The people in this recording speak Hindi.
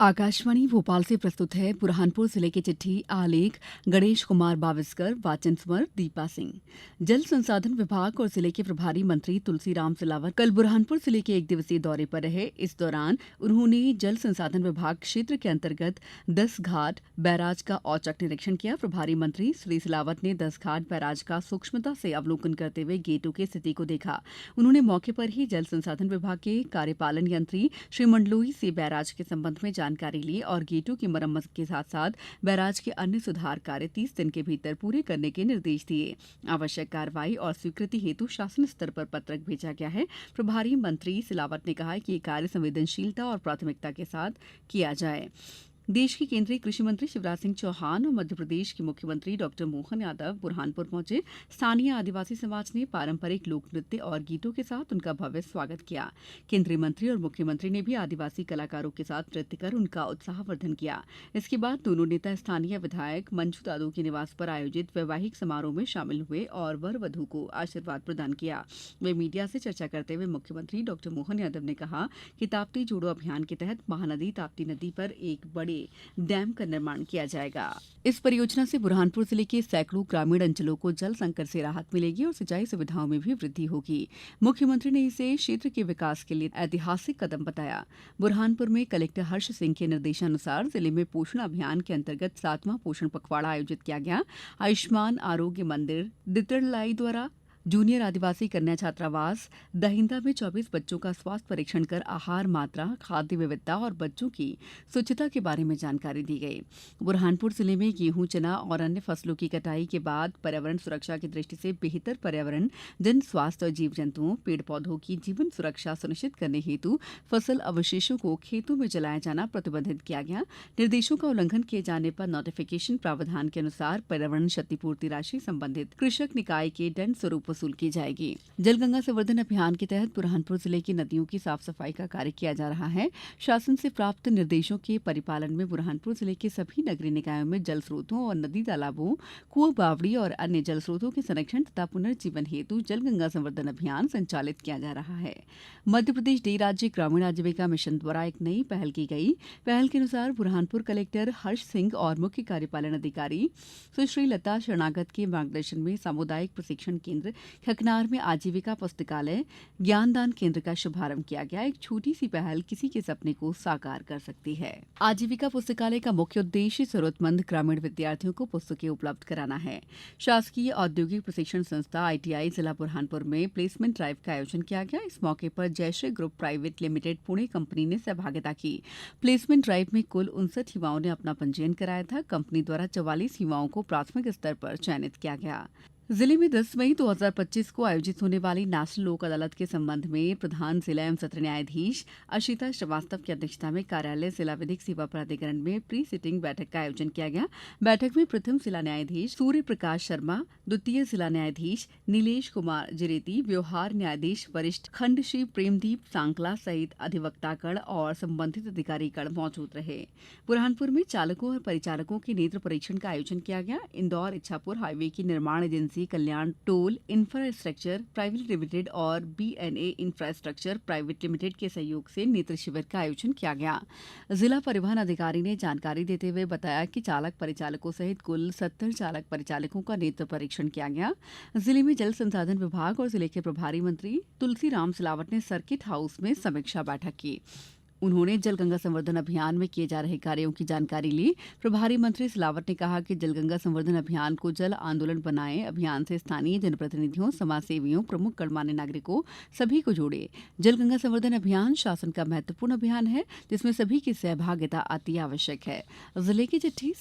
आकाशवाणी भोपाल से प्रस्तुत है बुरहानपुर जिले की चिट्ठी। आलेख गणेश कुमार बाविस्कर, वाचन स्वर दीपा सिंह। जल संसाधन विभाग और जिले के प्रभारी मंत्री तुलसीराम सिलावट कल बुरहानपुर जिले के एक दिवसीय दौरे पर रहे। इस दौरान उन्होंने जल संसाधन विभाग क्षेत्र के अंतर्गत 10 घाट बैराज का औचक निरीक्षण किया। प्रभारी मंत्री श्री सिलावट ने 10 घाट बैराज का सूक्ष्मता से अवलोकन करते हुए गेटों की स्थिति को देखा। उन्होंने मौके पर ही जल संसाधन विभाग के कार्यपालन यंत्री श्री मंडलोई से बैराज के संबंध में जानकारी ली और गेटों की मरम्मत के साथ साथ बैराज के अन्य सुधार कार्य 30 दिन के भीतर पूरे करने के निर्देश दिए। आवश्यक कार्रवाई और स्वीकृति हेतु शासन स्तर पर पत्रक भेजा गया है। प्रभारी मंत्री सिलावट ने कहा कि ये कार्य संवेदनशीलता और प्राथमिकता के साथ किया जाए। देश के केंद्रीय कृषि मंत्री शिवराज सिंह चौहान और मध्य प्रदेश के मुख्यमंत्री डॉक्टर मोहन यादव बुरहानपुर पहुंचे। स्थानीय आदिवासी समाज ने पारंपरिक लोक नृत्य और गीतों के साथ उनका भव्य स्वागत किया। केंद्रीय मंत्री और मुख्यमंत्री ने भी आदिवासी कलाकारों के साथ नृत्य कर उनका उत्साहवर्धन किया। इसके बाद दोनों नेता स्थानीय विधायक मंजू दादू के निवास पर आयोजित वैवाहिक समारोह में शामिल हुए और वर वधू को आशीर्वाद प्रदान किया। वे मीडिया से चर्चा करते हुए मुख्यमंत्री डॉक्टर मोहन यादव ने कहा कि ताप्ती जोड़ो अभियान के तहत महानदी ताप्ती नदी पर एक बड़े डैम का निर्माण किया जाएगा। इस परियोजना से बुरहानपुर जिले के सैकड़ों ग्रामीण अंचलों को जल संकट से राहत मिलेगी और सिंचाई सुविधाओं में भी वृद्धि होगी। मुख्यमंत्री ने इसे क्षेत्र के विकास के लिए ऐतिहासिक कदम बताया। बुरहानपुर में कलेक्टर हर्ष सिंह के निर्देशानुसार जिले में पोषण अभियान के अंतर्गत 7वां पोषण पखवाड़ा आयोजित किया गया। आयुष्मान आरोग्य मंदिर दितरलाई द्वारा जूनियर आदिवासी कन्या छात्रावास दहिंदा में 24 बच्चों का स्वास्थ्य परीक्षण कर आहार मात्रा, खाद्य विविधता और बच्चों की स्वच्छता के बारे में जानकारी दी गई। बुरहानपुर जिले में गेहूं, चना और अन्य फसलों की कटाई के बाद पर्यावरण सुरक्षा की दृष्टि से बेहतर पर्यावरण, जन स्वास्थ्य और जीव जंतुओं, पेड़ पौधों की जीवन सुरक्षा सुनिश्चित करने हेतु फसल अवशेषों को खेतों में जलाया जाना प्रतिबंधित किया गया। निर्देशों का उल्लंघन किए जाने पर नोटिफिकेशन प्रावधान के अनुसार पर्यावरण क्षतिपूर्ति राशि संबंधित कृषक निकाय के दंड स्वरूप वसूल की जाएगी। जल गंगा संवर्धन अभियान के तहत बुरहानपुर जिले की नदियों की साफ सफाई का कार्य किया जा रहा है। शासन से प्राप्त निर्देशों के परिपालन में बुरहानपुर जिले के सभी नगरीय निकायों में जल स्रोतों और नदी तालाबों, कुआं, बावड़ी और अन्य जल स्रोतों के संरक्षण तथा पुनर्जीवन हेतु जल गंगा संवर्धन अभियान संचालित किया जा रहा है। मध्य प्रदेश डे राज्य ग्रामीण आजीविका मिशन द्वारा एक नई पहल की गई। पहल के अनुसार बुरहानपुर कलेक्टर हर्ष सिंह और मुख्य कार्यपालन अधिकारी सुश्री लता शरणागत के मार्गदर्शन में सामुदायिक प्रशिक्षण केंद्र खकनार में आजीविका पुस्तकालय ज्ञानदान केंद्र का शुभारंभ किया गया। एक छोटी सी पहल किसी के सपने को साकार कर सकती है। आजीविका पुस्तकालय का मुख्य उद्देश्य जरूरतमंद ग्रामीण विद्यार्थियों को पुस्तकें उपलब्ध कराना है। शासकीय औद्योगिक प्रशिक्षण संस्था ITI जिला बुरहानपुर में प्लेसमेंट ड्राइव का आयोजन किया गया। इस मौके पर Jayshree group private limited Pune company ने सहभागिता की। प्लेसमेंट ड्राइव में कुल 59 युवाओं ने अपना पंजीयन कराया था। कंपनी द्वारा 44 युवाओं को प्राथमिक स्तर पर चयनित किया गया। जिले में 10 मई 2025 को आयोजित होने वाली नेशनल लोक अदालत के संबंध में प्रधान जिला एवं सत्र न्यायाधीश अशिता श्रीवास्तव की अध्यक्षता में कार्यालय जिला विधिक सेवा प्राधिकरण में प्री सिटिंग बैठक का आयोजन किया गया। बैठक में प्रथम जिला न्यायाधीश सूर्य प्रकाश शर्मा, द्वितीय जिला न्यायाधीश नीलेश कुमार जिरेती, व्यवहार न्यायाधीश वरिष्ठ खंड श्री प्रेमदीप सांकला सहित अधिवक्तागण और संबंधित अधिकारीगण मौजूद रहे। बुरहानपुर में चालकों और परिचालकों के नेत्र परीक्षण का आयोजन किया गया। इंदौर इच्छापुर हाईवे की निर्माण एजेंसी कल्याण टोल इंफ्रास्ट्रक्चर प्राइवेट लिमिटेड और BNA इंफ्रास्ट्रक्चर प्राइवेट लिमिटेड के सहयोग से नेत्र शिविर का आयोजन किया गया। जिला परिवहन अधिकारी ने जानकारी देते हुए बताया कि चालक परिचालकों सहित कुल 70 चालक परिचालकों का नेत्र परीक्षण किया गया। जिले में जल संसाधन विभाग और जिले के प्रभारी मंत्री तुलसीराम सिलावट ने सर्किट हाउस में समीक्षा बैठक की। उन्होंने जल गंगा संवर्धन अभियान में किए जा रहे कार्यों की जानकारी ली। प्रभारी मंत्री सिलावट ने कहा कि जल गंगा संवर्धन अभियान को जल आंदोलन बनाएं। अभियान से स्थानीय जनप्रतिनिधियों, समाजसेवियों, प्रमुख गणमान्य नागरिकों सभी को जोड़े। जल गंगा संवर्धन अभियान शासन का महत्वपूर्ण अभियान है जिसमें सभी की सहभागिता अति आवश्यक है। जिले की चिट्ठी।